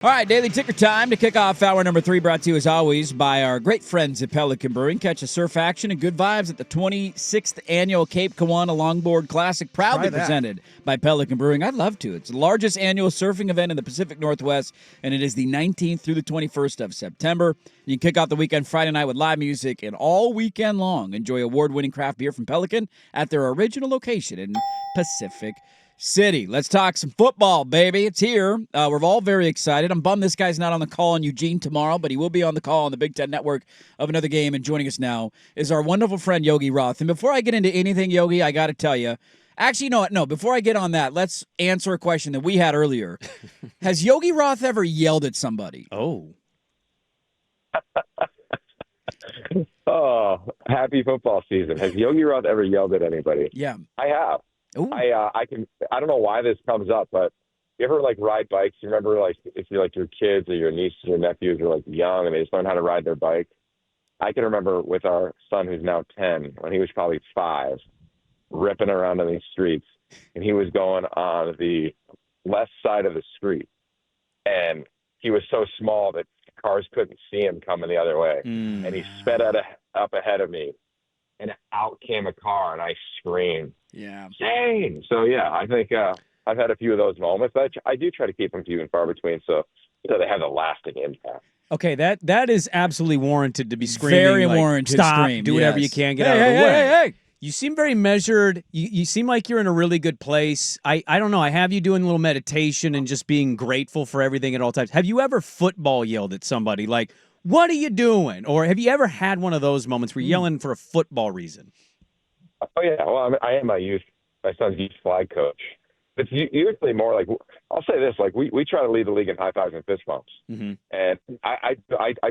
All right, Daily Ticker time to kick off hour number 3, brought to you as always by our great friends at Pelican Brewing. Catch the surf action and good vibes at the 26th Annual Cape Kiwanis Longboard Classic, proudly presented by Pelican Brewing. I'd love to. It's the largest annual surfing event in the Pacific Northwest, and it is the 19th through the 21st of September. You can kick off the weekend Friday night with live music, and all weekend long, enjoy award-winning craft beer from Pelican at their original location in Pacific City. Let's talk some football, baby. It's here. We're all very excited. I'm bummed this guy's not on the call in Eugene tomorrow, but he will be on the call on the Big Ten Network of another game. And joining us now is our wonderful friend, Yogi Roth. And before I get into anything, Yogi, I got to tell you, actually, no, before I get on that, let's answer a question that we had earlier. Has Yogi Roth ever yelled at somebody? Oh, happy football season. Has Yogi Roth ever yelled at anybody? Yeah. I have. Ooh. I don't know why this comes up, but you ever ride bikes? You remember if you're your kids or your nieces or nephews are young and they just learn how to ride their bike? I can remember with our son who's now 10, when he was probably 5, ripping around on these streets, and he was going on the left side of the street, and he was so small that cars couldn't see him coming the other way, and he sped up ahead of me, and out came a car, and I screamed. Yeah. Dang! So, yeah, I think I've had a few of those moments, but I do try to keep them few and far between so they have a lasting impact. okay. That is absolutely warranted to be screaming. Very warranted Stop, scream, do whatever yes. you can, get out of the way. Hey. You seem very measured. You seem like you're in a really good place. I don't know. I have you doing a little meditation and just being grateful for everything at all times. Have you ever football yelled at somebody like, what are you doing? Or have you ever had one of those moments where you're yelling for a football reason? Oh, yeah. Well, I am my son's youth flag coach. It's usually more I'll say this, we try to lead the league in high fives and fist bumps. Mm-hmm. And I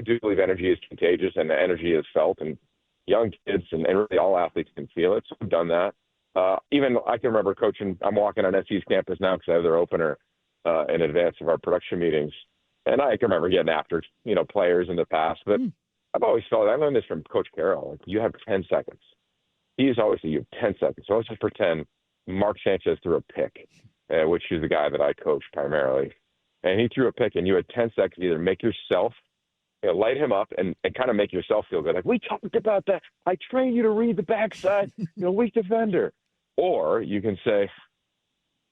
do believe energy is contagious and the energy is felt, and young kids and really all athletes can feel it. So I've done that. Even I can remember coaching, I'm walking on SU's campus now because I have their opener in advance of our production meetings. And I can remember getting after, players in the past, but I've always felt, I learned this from Coach Carroll, you have 10 seconds. He's always said, you have 10 seconds. So let's just pretend Mark Sanchez threw a pick, which is the guy that I coach primarily. And he threw a pick, and you had 10 seconds to either make yourself, light him up and kind of make yourself feel good. We talked about that. I trained you to read the backside, weak defender. Or you can say,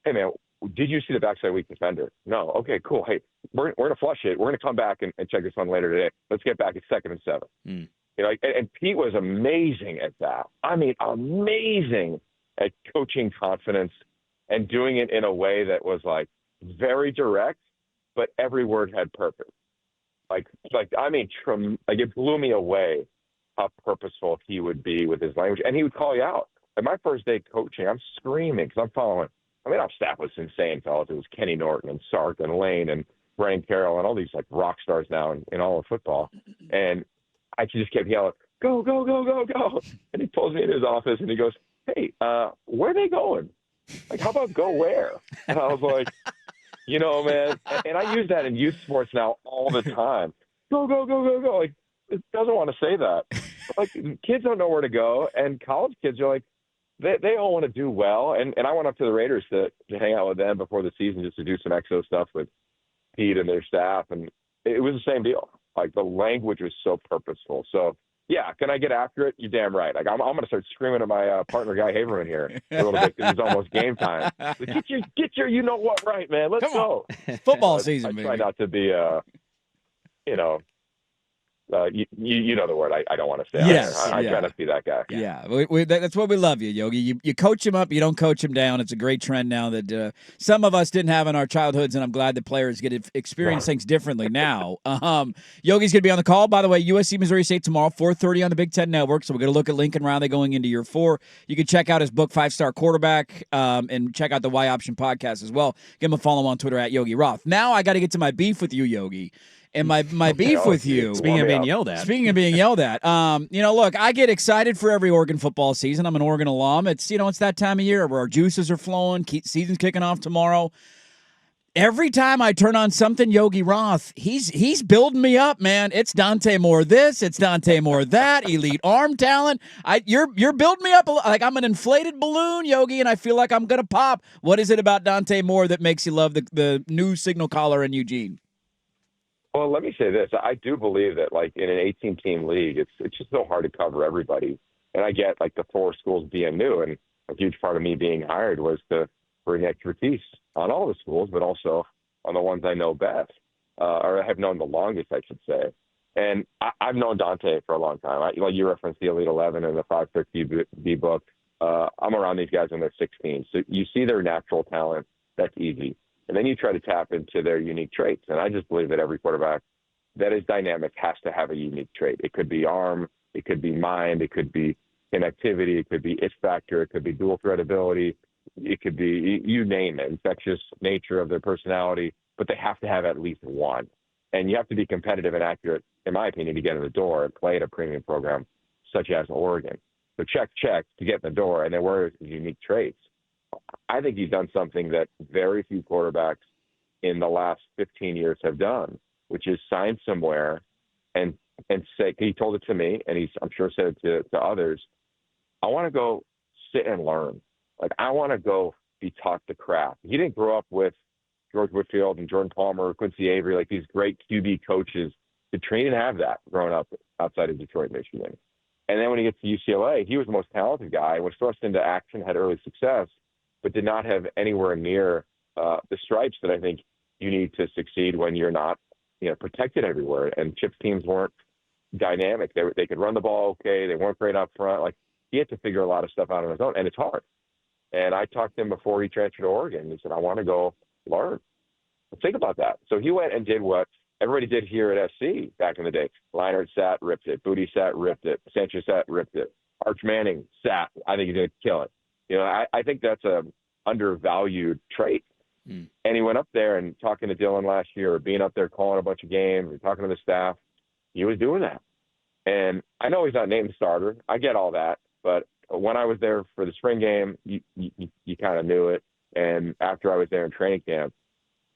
hey, man, did you see the backside weak defender? No. Okay, cool. Hey, we're going to flush it. We're going to come back and check this one later today. Let's get back at 2nd and 7. And Pete was amazing at that. I mean, amazing at coaching confidence and doing it in a way that was very direct, but every word had purpose. It blew me away how purposeful he would be with his language. And he would call you out. At my first day coaching, I'm screaming because I'm following. Our staff was insane, fellas. It was Kenny Norton and Sark and Lane and Brian Carroll and all these rock stars now in all of football. And I just kept yelling, go, go, go, go, go. And he pulls me in his office and he goes, hey, where are they going? How about go where? And I was like, man. And I use that in youth sports now all the time. Go, go, go, go, go. It doesn't want to say that. Kids don't know where to go. And college kids are they all want to do well. And I went up to the Raiders to hang out with them before the season just to do some exo stuff with Pete and their staff. And it was the same deal. The language was so purposeful. So, yeah, can I get after it? You're damn right. I'm going to start screaming at my partner, Guy Haberman, here a little bit because it's almost game time. Get your you-know-what right, man. Let's go. Football season, I baby. try not to be, you know the word I don't want to say. Yes, I try not to be that guy. Yeah, that's what we love you, Yogi. You coach him up, you don't coach him down. It's a great trend now that some of us didn't have in our childhoods, and I'm glad that players get to experience things differently now. Yogi's going to be on the call. By the way, USC Missouri State tomorrow, 4:30 on the Big Ten Network. So we're going to look at Lincoln Riley going into year 4. You can check out his book, 5-Star Quarterback, and check out the Y Option podcast as well. Give him a follow on Twitter at Yogi Roth. Now I got to get to my beef with you, Yogi. And my beef with you. Speaking of being yelled at. Look, I get excited for every Oregon football season. I'm an Oregon alum. It's that time of year where our juices are flowing. Season's kicking off tomorrow. Every time I turn on something, Yogi Roth, he's building me up, man. It's Dante Moore this, it's Dante Moore that, elite arm talent. You're building me up like I'm an inflated balloon, Yogi, and I feel like I'm gonna pop. What is it about Dante Moore that makes you love the new signal caller in Eugene? Well, let me say this. I do believe that, like, in an 18-team league, it's just so hard to cover everybody. And I get, like, the 4 schools being new, and a huge part of me being hired was to bring expertise on all the schools, but also on the ones I know best, or have known the longest, I should say. And I've known Dante for a long time. Like you referenced the Elite 11 and the 530 book. I'm around these guys when they're 16. So you see their natural talent. That's easy. And then you try to tap into their unique traits. And I just believe that every quarterback that is dynamic has to have a unique trait. It could be arm. It could be mind. It could be connectivity. It could be it factor. It could be dual threat ability. It could be, you name it, infectious nature of their personality. But they have to have at least one. And you have to be competitive and accurate, in my opinion, to get in the door and play at a premium program such as Oregon. So check to get in the door, and then where are his unique traits? I think he's done something that very few quarterbacks in the last 15 years have done, which is sign somewhere and say, he told it to me, and he's, I'm sure, said it to others, I want to go sit and learn. Like, I want to go be taught the craft. He didn't grow up with George Whitfield and Jordan Palmer, Quincy Avery, like these great QB coaches to train and have that growing up outside of Detroit, Michigan. And then when he gets to UCLA, he was the most talented guy, was thrust into action, had early success, but did not have anywhere near the stripes that I think you need to succeed when you're not, protected everywhere. And Chip's teams weren't dynamic. They could run the ball okay. They weren't great up front. Like, he had to figure a lot of stuff out on his own, and it's hard. And I talked to him before he transferred to Oregon. He said, I want to go learn. Think about that. So he went and did what everybody did here at SC back in the day. Leinart sat, ripped it. Booty sat, ripped it. Sanchez sat, ripped it. Arch Manning sat. I think he's going to kill it. I think that's a undervalued trait. And he went up there and talking to Dylan last year, or being up there calling a bunch of games and talking to the staff. He was doing that. And I know he's not named starter. I get all that. But when I was there for the spring game, you kind of knew it. And after I was there in training camp,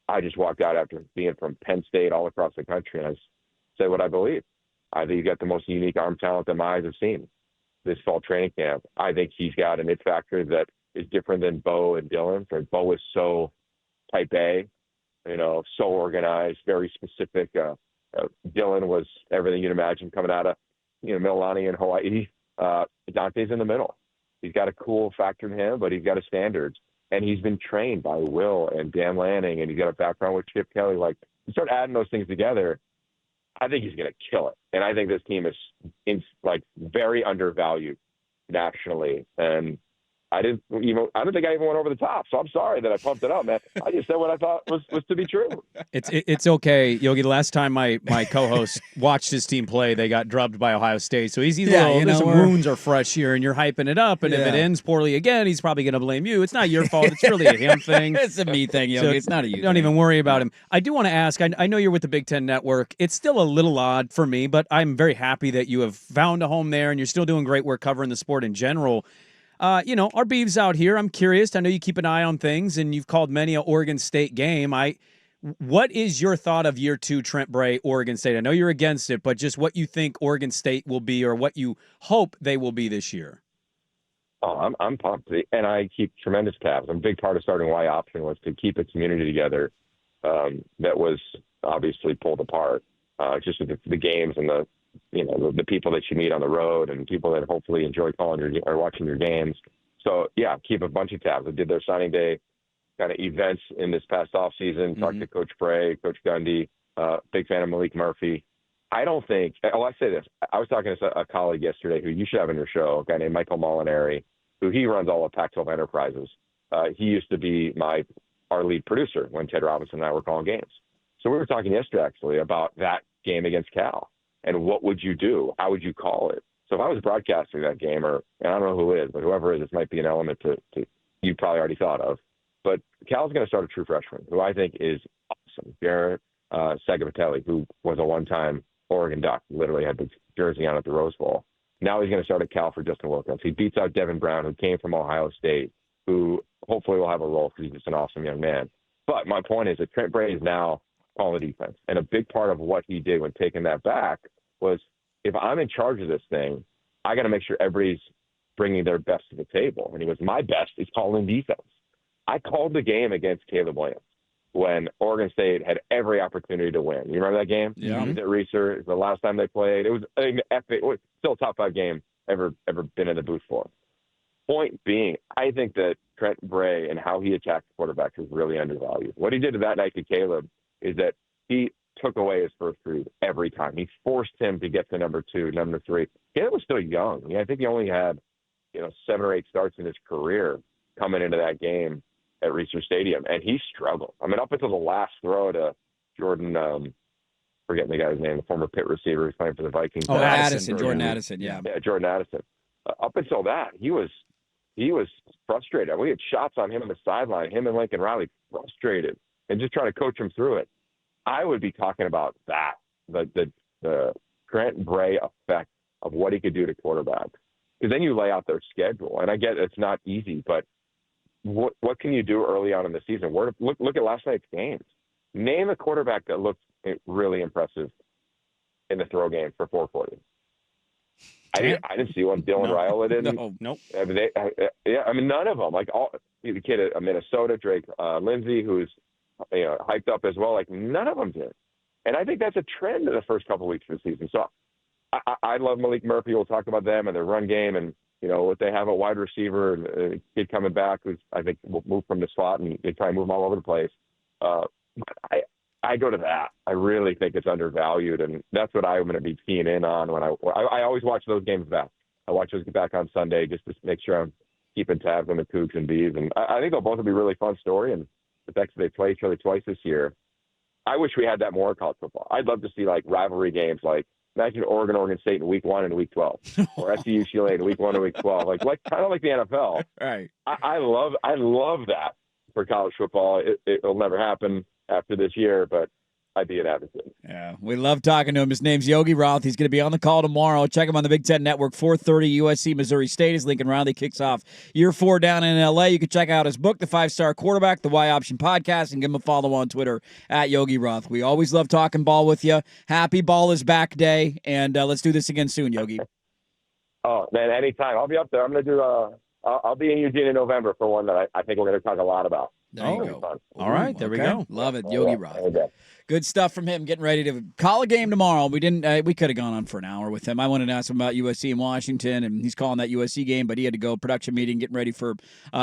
I just walked out after being from Penn State all across the country, and I said what I believe. I think he's got the most unique arm talent that my eyes have seen this fall training camp. I think he's got an it factor that is different than Bo and Dylan. Bo is so type A, so organized, very specific. Dylan was everything you'd imagine coming out of, Mililani in Hawaii. Dante's in the middle. He's got a cool factor in him, but he's got a standards. And he's been trained by Will and Dan Lanning, and he's got a background with Chip Kelly. Like, you start adding those things together, I think he's going to kill it. And I think this team is very undervalued nationally. And I don't think I even went over the top. So I'm sorry that I pumped it up, man. I just said what I thought was to be true. It's okay, Yogi. The last time my co-host watched his team play, they got drubbed by Ohio State. So he's some wounds are fresh here, and you're hyping it up. And if it ends poorly again, he's probably going to blame you. It's not your fault. It's really a him thing. It's a me thing, Yogi. So it's not a you. Don't even worry about him. I do want to ask. I know you're with the Big Ten Network. It's still a little odd for me, but I'm very happy that you have found a home there, and you're still doing great work covering the sport in general. Our beeves out here, I'm curious. I know you keep an eye on things, and you've called many an Oregon State game. What is your thought of year 2 Trent Bray, Oregon State? I know you're against it, but just what you think Oregon State will be, or what you hope they will be this year. Oh, I'm pumped, and I keep tremendous tabs. A big part of starting Y Option was to keep a community together that was obviously pulled apart, just with the games and the people that you meet on the road and people that hopefully enjoy calling or watching your games. So, yeah, keep a bunch of tabs. I did their signing day kind of events in this past offseason, talked to Coach Bray, Coach Gundy, big fan of Malik Murphy. I don't think – I say this. I was talking to a colleague yesterday who you should have on your show, a guy named Michael Molinari, who he runs all of Pac-12 Enterprises. He used to be our lead producer when Ted Robinson and I were calling games. So we were talking yesterday, actually, about that game against Cal. And what would you do? How would you call it? So if I was broadcasting that game, and I don't know who it is, but whoever it is, this might be an element to you probably already thought of. But Cal's going to start a true freshman, who I think is awesome. Garrett Sagapatelli, who was a one-time Oregon Duck, literally had the jersey on at the Rose Bowl. Now he's going to start at Cal for Justin Wilkins. He beats out Devin Brown, who came from Ohio State, who hopefully will have a role because he's just an awesome young man. But my point is that Trent Bray is now calling the defense. And a big part of what he did when taking that back was, if I'm in charge of this thing, I got to make sure everybody's bringing their best to the table. And he goes, my best is calling defense. I called the game against Caleb Williams. when Oregon State had every opportunity to win. You remember that game? Yeah. It was at Reser. It was the last time they played. It was an epic. It was still a top 5 game ever been in the booth for. Point being, I think that Trent Bray and how he attacked quarterbacks is really undervalued. What he did that night to Caleb is that he took away his first read every time. He forced him to get to number 2, number 3. Caleb was still young. I think he only had 7 or 8 starts in his career coming into that game at Reser Stadium, and he struggled. I mean, up until the last throw to Jordan, forgetting the guy's name, the former Pitt receiver who's playing for the Vikings. Oh, Addison, Jordan Addison, yeah. Yeah, Jordan Addison. Up until that, he was frustrated. We had shots on him on the sideline, him and Lincoln Riley frustrated, and just trying to coach him through it. I would be talking about that, the Trent Bray effect of what he could do to quarterbacks. Because then you lay out their schedule, and I get it's not easy, but what can you do early on in the season? Look at last night's games. Name a quarterback that looked really impressive in the throw game for 440. I didn't see one. Dylan Raiola didn't. Nope. I mean, none of them. Like the kid at Minnesota, Drake Lindsay, who's hyped up as well. Like none of them did. And I think that's a trend in the first couple of weeks of the season. So I love Malik Murphy. We'll talk about them and their run game, and what they have a wide receiver and a kid coming back who's I think will move from the slot, and they try and move him all over the place. I go to that. I really think it's undervalued, and that's what I'm going to be keying in on when I always watch those games back. I watch those back on Sunday just to make sure I'm keeping tabs on the Cougs and Bees, and I think they'll both be a really fun story. And the fact that they play each other twice this year, I wish we had that more in college football. I'd love to see like rivalry games, like imagine Oregon State in week 1 and week 12, or SU UCLA in week 1 and week 12, like kind of like the NFL. Right. I love that for college football. It'll never happen after this year, but I'd be an advocate. Yeah, we love talking to him. His name's Yogi Roth. He's going to be on the call tomorrow. Check him on the Big Ten Network, 4:30 USC Missouri State as Lincoln Riley kicks off year 4 down in L.A. You can check out his book, The 5-Star Quarterback, the Y Option Podcast, and give him a follow on Twitter at Yogi Roth. We always love talking ball with you. Happy Ball is Back Day, and let's do this again soon, Yogi. Oh, man, anytime. I'll be up there. I'm going to do I'll be in Eugene in November for one that I think we're going to talk a lot about. There you go. All right, there we go. Love it, Yogi Roth. Good stuff from him. Getting ready to call a game tomorrow. We didn't. We could have gone on for an hour with him. I wanted to ask him about USC and Washington, and he's calling that USC game, but he had to go production meeting, getting ready for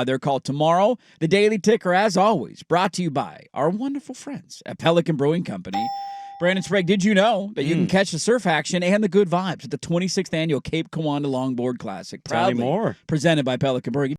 their call tomorrow. The Daily Ticker, as always, brought to you by our wonderful friends at Pelican Brewing Company. Brandon Sprague, did you know that you can catch the surf action and the good vibes at the 26th annual Cape Kiwanda Longboard Classic? Tell me more. Presented by Pelican Brewing.